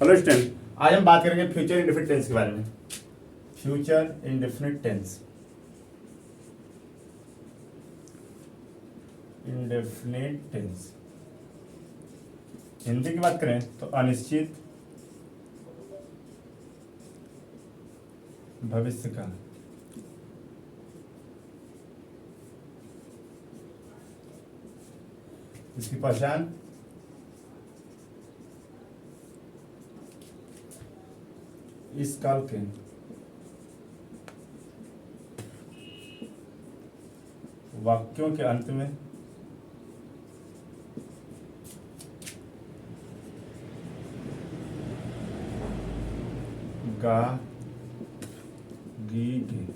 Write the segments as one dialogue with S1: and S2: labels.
S1: Hello student, आज हम बात करेंगे फ्यूचर इंडेफिनिट टेंस के बारे में। Future indefinite tense, indefinite tense Hindi की बात करें तो अनिश्चित भविष्य का इसकी पहचान इस काल के वाक्यों के अंत में गा गी गे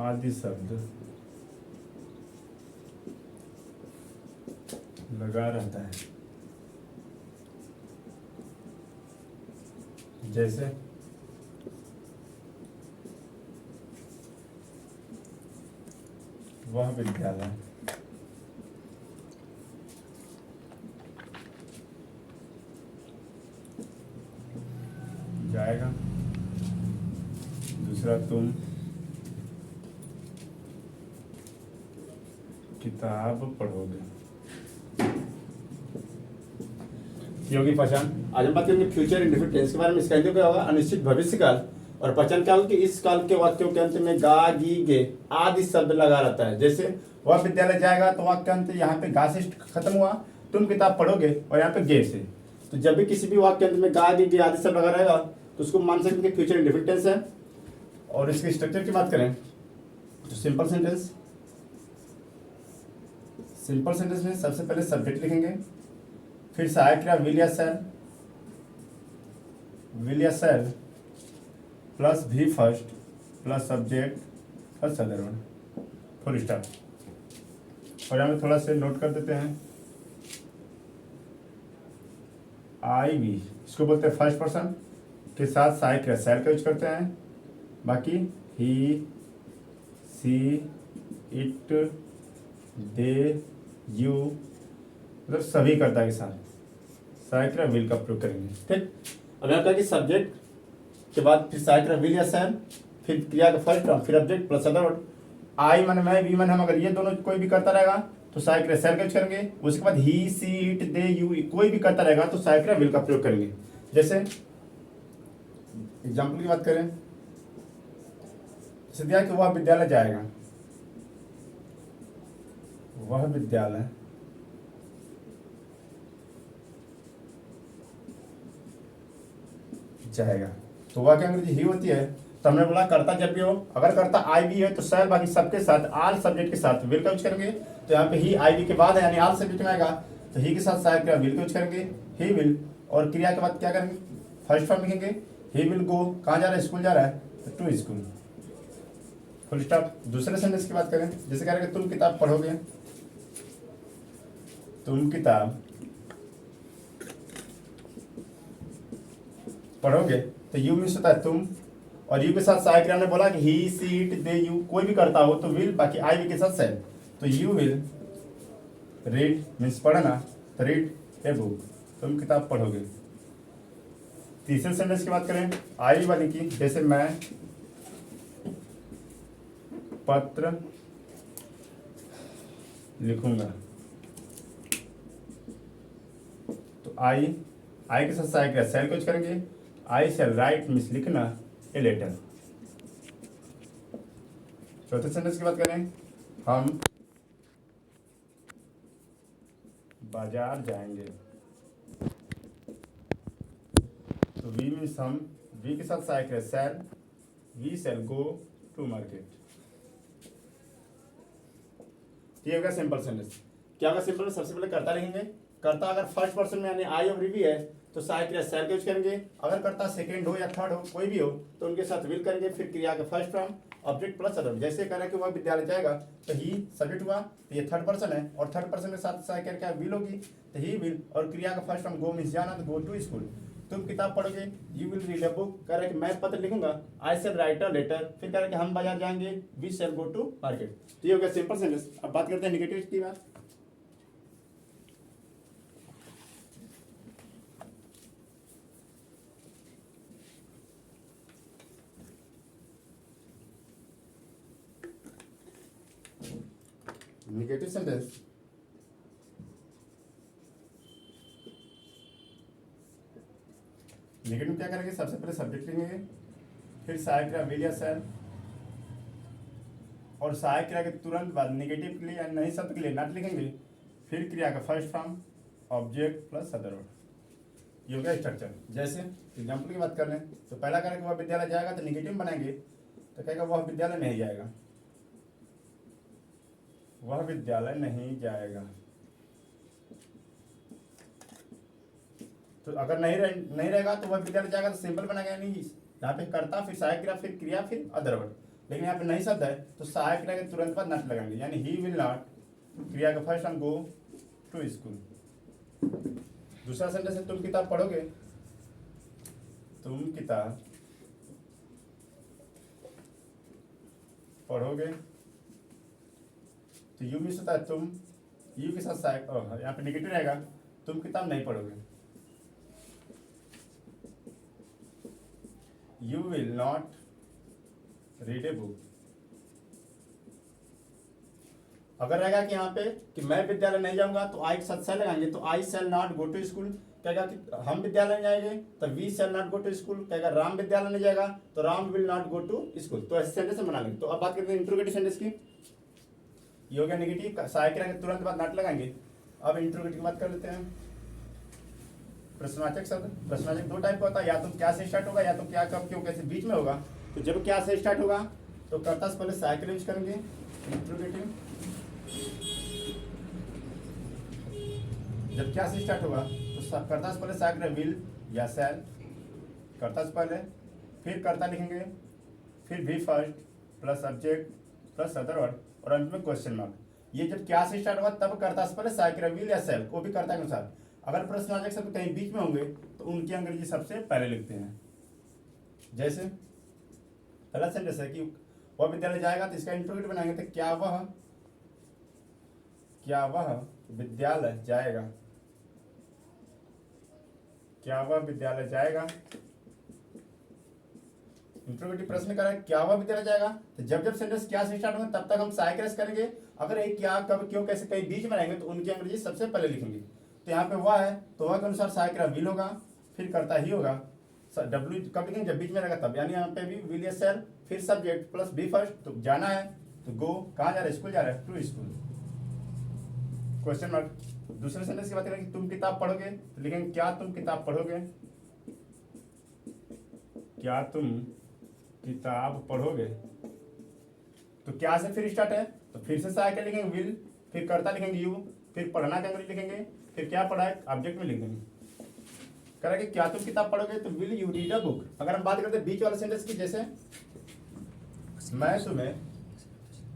S1: आदि शब्द लगा रहता है। जैसे वह विद्यालय जाएगा। दूसरा, तुम किताब पढ़ोगे। योगी पहचान आज हम बात करेंगे फ्यूचर इंडेफिनिट टेंस के बारे में। इसका हिंदी क्या होगा? अनिश्चित भविष्य काल। और पहचान क्या होगी कि इस काल के वाक्यों के अंत में गा गी गे आदि शब्द लगा रहता है। जैसे वह विद्यालय जाएगा तो वाक्य अंत यहाँ पे गा से खत्म हुआ, तुम किताब पढ़ोगे और यहाँ पे गे से। तो जब भी किसी भी वाक्य अंत में गा गी गे आदि शब्द लगा रहेगा तो उसको मान सकते हैं कि फ्यूचर इंडेफिनिट टेंस है। और इसके स्ट्रक्चर की बात करें तो सिंपल सेंटेंस में सबसे पहले सब्जेक्ट लिखेंगे, फिर सहायक क्रिया विल या सेल प्लस भी first plus subject plus other one, full stop. और यहाँ में थोड़ा से नोट कर देते हैं, आई वी इसको बोलते हैं फर्स्ट पर्सन के साथ सहायक क्रिया सेल का यूज करते हैं। बाकी ही, सी, इट, दे, यू मतलब सभी कर्ता के साथ सहायक क्रिया विल का प्रयोग करेंगे। ठीक, अब यहाँ कि सब्जेक्ट के बाद फिर सहायक क्रिया विल या सेल, फिर क्रिया का फर्स्ट टर्म, फिर ऑब्जेक्ट प्लस अदर वर्ड। आई मन मैं, वी मन हम, अगर ये दोनों कोई भी करता रहेगा तो सहायक क्रिया सेल का यूज करेंगे। उसके बाद ही, सी, इट, दे, यू कोई भी करता रहेगा तो सहायक क्रिया विल का प्रयोग करेंगे। जैसे एग्जाम्पल की बात करें, जैसे दिया कि वह विद्यालय जाएगा, वह विद्यालय जाएगा तो वह क्या अंग्रेजी ही होती है। तो हमने बोला कर्ता जब भी हो, अगर कर्ता आई भी है तो सेल बाकी सबके साथ आल सब्जेक्ट के साथ विल का यूज करेंगे। तो यहाँ पे ही आई भी के बाद है यानी आल सब्जेक्ट में आएगा तो ही के साथ सहायक क्रिया विल का यूज करेंगे, ही विल। और क्रिया के बाद क्या करेंगे? फर्स्ट फॉर्म लिखेंगे, ही विल गो, कहाँ जा रहा है? स्कूल जा रहा है तो टू स्कूल, फुल स्टॉप। दूसरे सेंटेंस की बात करें, जैसे कह रहे हैं तुम किताब पढ़ोगे, तुम किताब पढ़ोगे तो यू मीन्स होता है तुम, और यू के साथ सहायक क्रिया ने बोला कि ही, सी, इट, दे, यू कोई भी करता हो तो विल, बाकी आई वी के साथ सेल। तो यू विल रीड मीन्स पढ़ना, तो रीड ए बुक, तुम किताब पढ़ोगे। तीसरे सेंटेंस की बात करें आई वाली की, जैसे मैं पत्र लिखूंगा तो आई के साथ सहायक क्रिया सेल को यूज करेंगे। आई शैल राइट मीन्स लिखना ए लेटर। चौथे सेंटेंस की बात करें, हम बाजार जाएंगे तो वी मीन्स हम, वी के साथ सहायक क्रिया shall, we shall go to market. ये होगा सिंपल सेंटेंस। क्या होगा सिंपल? सबसे पहले कर्ता लिखेंगे, कर्ता अगर फर्स्ट पर्सन में यानी आई और वी है तो सहायक क्रिया सेल का यूज करेंगे। अगर कर्ता सेकंड हो या थर्ड हो कोई भी हो तो उनके साथ विल करेंगे, फिर क्रिया का first form object plus other. जैसे कह रहे हैं कि वह विद्यालय जाएगा तो ही सब्जेक्ट हुआ तो ये थर्ड पर्सन है, और थर्ड पर्सन के साथ सहायक क्रिया विल होगी तो ही विल, और क्रिया का फर्स्ट फॉर्म गो मीन्स जाना तो गो टू स्कूल। तुम किताब पढ़ोगे, you will read a book, कह रहे हैं कि मैं पत्र लिखूंगा, आई शैल राइट अ लेटर, फिर कह रहे हैं कि हम बाजार जाएंगे, we shall go to market. तो ये हो गया सिंपल सेंटेंस। अब बात करते हैं नेगेटिव की बात। नेगेटिव सेंटेंस नेगेटिव क्या करेंगे, सबसे पहले सब्जेक्ट लिखेंगे, फिर सहायक क्रिया विल या शैल, और सहायक क्रिया के तुरंत बाद नेगेटिव के लिए या नहीं शब्द के लिए नॉट लिखेंगे, फिर क्रिया का first form object plus other word. ये हो गया स्ट्रक्चर। जैसे एग्जाम्पल की बात कर लें तो पहला करेंगे वह विद्यालय जाएगा, तो नेगेटिव बनाएंगे तो कहेगा वह विद्यालय नहीं जाएगा, वह विद्यालय नहीं जाएगा। तो अगर नहीं रहेगा तो वह विद्यालय जाएगा, तो सिंपल बनाएगा, यानी यहाँ पे कर्ता फिर सहायक क्रिया फिर क्रिया फिर अदर वर्ड। लेकिन यहाँ पे नहीं शब्द है तो सहायक क्रिया के तुरंत बाद नॉट लगाएंगे, यानी ही विल नॉट, क्रिया का फर्स्ट हम गो टू स्कूल। दूसरा सेंटेंस है तुम किताब पढ़ोगे, तुम किताब पढ़ोगे, तो यू मिस होता है तुम, यू के साथ सहायक, यहाँ पे नेगेटिव रहेगा, तुम किताब नहीं पढ़ोगे, you will not read a book. अगर रहेगा कि यहाँ पे कि मैं विद्यालय नहीं जाऊंगा तो आई के साथ सेल लगाएंगे, तो I shall not go to school. कहेगा कि हम विद्यालय नहीं जाएंगे तो we shall not go to school. कहेगा राम विद्यालय नहीं जाएगा तो Ram will not go to school. तो ऐसे सेंटेंस बना लेंगे। तो अब बात करते हैं इंट्रोगेटिव सेंटेंस की। ये हो गया नेगेटिव, सहायक क्रिया के तुरंत बाद नॉट लगाएंगे। अब इंट्रोगेटिव की बात कर लेते हैं। प्रश्नवाचक शब्द, प्रश्नवाचक दो टाइप का होता है, या तो क्या से स्टार्ट होगा या तो क्या कब क्यों कैसे बीच में होगा। तो जब क्या से स्टार्ट होगा तो कर्ता से पहले सहायक यूज करेंगे इंट्रोगेटिव। जब क्या से स्टार्ट होगा तो कर्ता से पहले सहायक विल या शैल, कर्ता से पहले, फिर कर्ता लिखेंगे, फिर भी first plus subject plus other word और अंत में क्वेश्चन मार्क। ये जब क्या से स्टार्ट होगा तब कर्ता से पहले सहायक विल या शैल, वो भी कर्ता के अनुसार। अगर प्रश्नवाचक शब्द कहीं बीच में होंगे तो उनकी अंग्रेजी सबसे पहले लिखते हैं। जैसे पहला सेंटेंस है कि वह विद्यालय जाएगा, तो इसका इंट्रोगेटिव बनाएंगे तो क्या वह विद्यालय जाएगा, क्या वह विद्यालय जाएगा। इंट्रोगेटिव प्रश्न करा क्या वह विद्यालय जाएगा, तो जब जब सेंटेंस क्या से स्टार्ट होगा तब तक हम सहायक रस करेंगे। अगर ये क्या कब क्यों कैसे कहीं बीच में रहेंगे तो उनकी अंग्रेजी सबसे पहले लिखेंगे। तो यहाँ पे वह है तो वह के अनुसार सहायक विल होगा, फिर करता ही होगा। डब्ल्यू कब लिखेंगे, जब बीच में रहेगा तब, यानी यहाँ पे भी विल या शैल, फिर सब्जेक्ट प्लस बी फर्स्ट। तो जाना है तो गो, कहाँ जा रहा है, स्कूल जा रहा है, टू स्कूल, क्वेश्चन मार्क। दूसरे सेंटेंस की बात करें कि तुम किताब पढ़ोगे, तो लिखेंगे क्या तुम किताब पढ़ोगे, क्या तुम किताब पढ़ोगे। तो क्या से फिर स्टार्ट है तो फिर से सहायक लिखेंगे विल, फिर कर्ता लिखेंगे यू, फिर पढ़ना का अंग्रेजी लिखेंगे, फिर क्या पढ़ा है ऑब्जेक्ट में लिख देंगे। करेंगे क्या तुम किताब पढ़ोगे तो will you read a book. अगर हम बात करते हैं बीच वाले सेंटेंस की, जैसे मैं तुम्हें,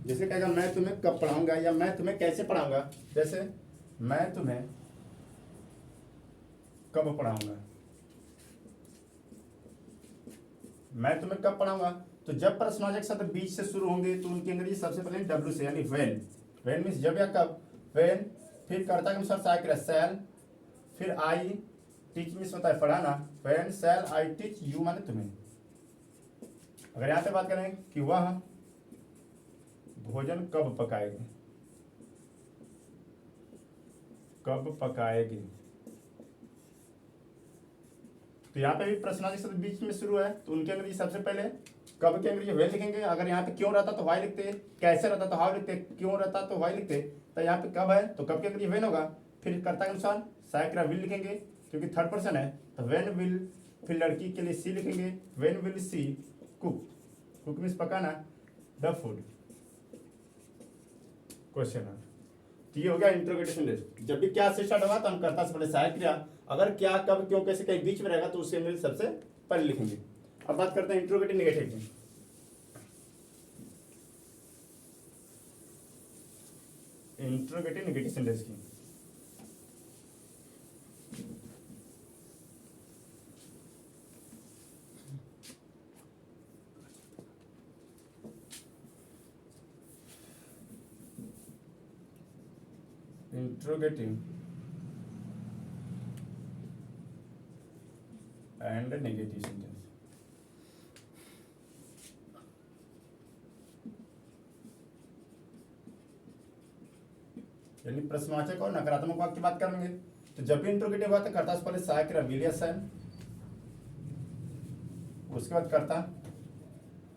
S1: जैसे कहेगा मैं तुम्हें कब पढ़ाऊंगा या मैं तुम्हें कैसे पढ़ाऊंगा। जैसे मैं तुम्हें कब पढ़ाऊंगा, मैं तुम्हें कब पढ़ाऊंगा। तो जब प्रश्नवाचक शब्द बीच से शुरू होंगे तो उनकी अंग्रेजी सबसे पहले डब्ल्यू से, यानी व्हेन। व्हेन मीन्स जब या कब, व्हेन, फिर कर्ता के अनुसार सहायक क्रिया शैल, फिर आई, टीच मीन्स होता है पढ़ाना, when shall I teach you माने तुम्हें। अगर यहाँ पे बात करें कि वह भोजन कब पकाएगी, कब पकाएगी, तो यहाँ पे भी प्रश्नवाचक शब्द बीच में शुरू है तो उनकी अंग्रेजी सबसे पहले कब की अंग्रेजी व्हेन लिखेंगे। अगर यहाँ पे क्यों रहता तो वाई लिखते, कैसे रहता तो हाउ लिखते, क्यों रहता तो वाई लिखते। तो यहाँ पे कब है तो कब की अंग्रेजी व्हेन होगा, फिर कर्ता के अनुसार सहायक क्रिया विल लिखेंगे क्योंकि थर्ड पर्सन है तो व्हेन विल, फिर लड़की के लिए सी लिखेंगे, when will see cook, cook means पकाना, द फूड, क्वेश्चन है। तो ये हो गया इंट्रोगेटिव सेंटेंस। जब भी क्या से स्टार्ट होगा तो हम कर्ता से पहले सहायक क्रिया, अगर क्या कब क्यों कैसे कहीं बीच में रहेगा तो उसके अंग्रेजी सबसे पहले लिखेंगे। अब बात करते हैं इंट्रोगेटिव नेगेटिव की। इंट्रोगेटिव नेगेटिव सेंटेंस की इंट्रोगेटिव एंड नेगेटिव सेंटेंस। यानी प्रश्नवाचक और नकारात्मक वाक्य की बात करेंगे। तो जब भी इंट्रोगेटिव हुआ तो कर्ता से पहले सहायक क्रिया विल या शैल, उसके बाद कर्ता,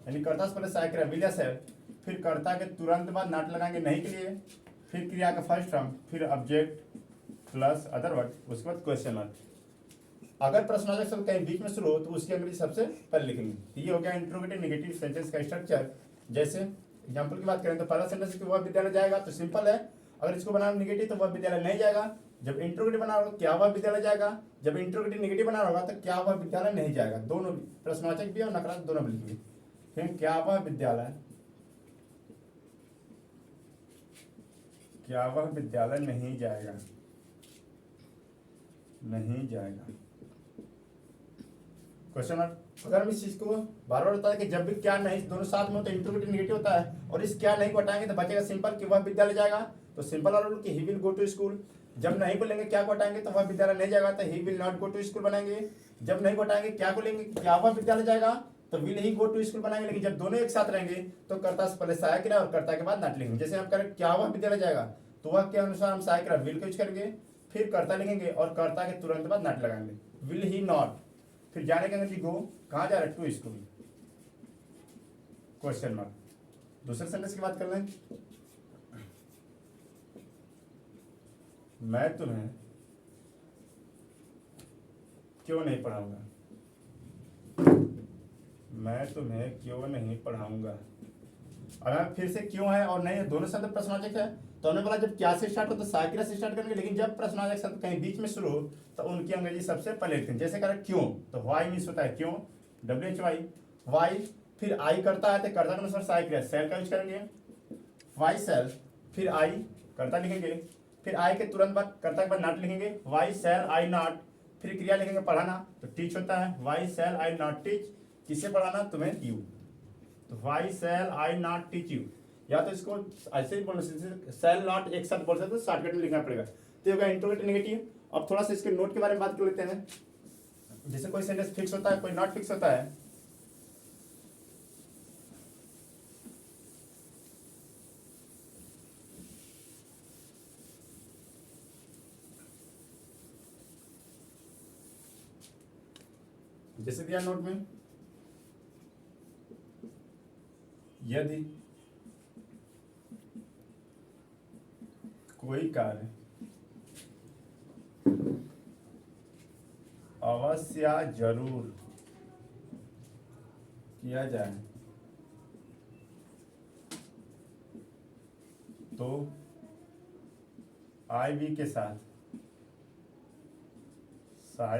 S1: यानी कर्ता से पहले सहायक क्रिया विल या शैल, फिर कर्ता के तुरंत बाद नॉट लगाएंगे नहीं के लिए, फिर क्रिया का फर्स्ट फॉर्म, फिर ऑब्जेक्ट प्लस अदर वर्ड, उसके बाद क्वेश्चन मार्क। अगर प्रश्नवाचक शब्द कहीं बीच में शुरू हो तो उसकी अंग्रेजी सबसे पहले लिखेंगे। तो ये हो गया इंट्रोगेटिव नेगेटिव सेंटेंस का स्ट्रक्चर। जैसे एग्जांपल की बात करें तो पहला सेंटेंस कि वह विद्यालय जाएगा, तो सिंपल है। अगर इसको बनाना नेगेटिव तो वह विद्यालय नहीं जाएगा। जब इंट्रोगेटिव बना होगा क्या वह विद्यालय जाएगा, जब इंट्रोगेटिव नेगेटिव बना होगा तो क्या वह विद्यालय नहीं जाएगा। दोनों भी, प्रश्नवाचक भी और नकारात्मक दोनों भी लिखेंगे। फिर क्या वह विद्यालय, क्या वह विद्यालय नहीं जाएगा, नहीं जाएगा, क्वेश्चन मार्क। अगर हम इस चीज को बार बार बताते कि जब भी क्या नहीं दोनों साथ में हो तो इंट्रोगेटिव नेगेटिव होता है, और इस क्या नहीं को हटाएंगे तो बचेगा सिंपल कि वह विद्यालय जाएगा। तो सिंपल और रूल कि he will go to school. जब नहीं बोलेंगे क्या को हटाएंगे तो वह विद्यालय नहीं जाएगा, तो he will not go to school बनाएंगे। जब नहीं को हटाएंगे क्या को लेंगे, क्या वह विद्यालय जाएगा, तो will he go to school बनाएंगे। लेकिन जब दोनों एक साथ रहेंगे तो कर्ता से पहले सहायक क्रिया और कर्ता के बाद नॉट लिखेंगे। जैसे हम करें क्या वह विद्यालय जाएगा, तो वह के अनुसार हम सहायक क्रिया विल को यूज करेंगे, फिर कर्ता लिखेंगे और कर्ता के तुरंत बाद नॉट लगाएंगे। विल ही नॉट, फिर जाने के अंदर गो, कहाँ जा रहे टू स्कूल, क्वेश्चन मार्क। दूसरे सेंटेंस की बात कर लें। मैं तुम्हें क्यों नहीं पढ़ाऊंगा, मैं तुम्हें क्यों नहीं पढ़ाऊंगा। अगर फिर से क्यों है और नहीं, दोनों शब्द प्रश्नवाचक है। तो हमने बोला जब क्या से स्टार्ट हो तो सहायक क्रिया से स्टार्ट करेंगे, लेकिन जब प्रश्नवाचक शब्द कहीं बीच में शुरू हो तो उनकी अंग्रेजी सबसे पहले लिखते हैं। जैसे करें क्यों, तो वाई मीन्स होता है क्यों, WHY, वाई, फिर आई करता है तो कर्ता के अनुसार सहायक क्रिया सेल का यूज करेंगे, वाई सेल, फिर आई कर्ता लिखेंगे, फिर आई के तुरंत बाद कर्ता के बाद नॉट लिखेंगे, वाई सेल आई नॉट, फिर क्रिया लिखेंगे पढ़ाना, तो टीच होता है, why shall I not teach, किसे पढ़ाना, तुम्हें, यू। तो why shall I not teach you, या तो इसको ऐसे ही बोलना, सेल नॉट एक साथ बोल सकते हो, शॉर्टकट में लिखना पड़ेगा। तो होगा इंट्रोगेटिव नेगेटिव। अब थोड़ा सा इसके नोट के बारे में बात कर लेते हैं। जैसे कोई सेंटेंस फिक्स होता है, कोई नॉट फिक्स होता है। जैसे दिया नोट में, यदि कोई कार्य अवश्य जरूर किया जाए तो आई वी के साथ सहायक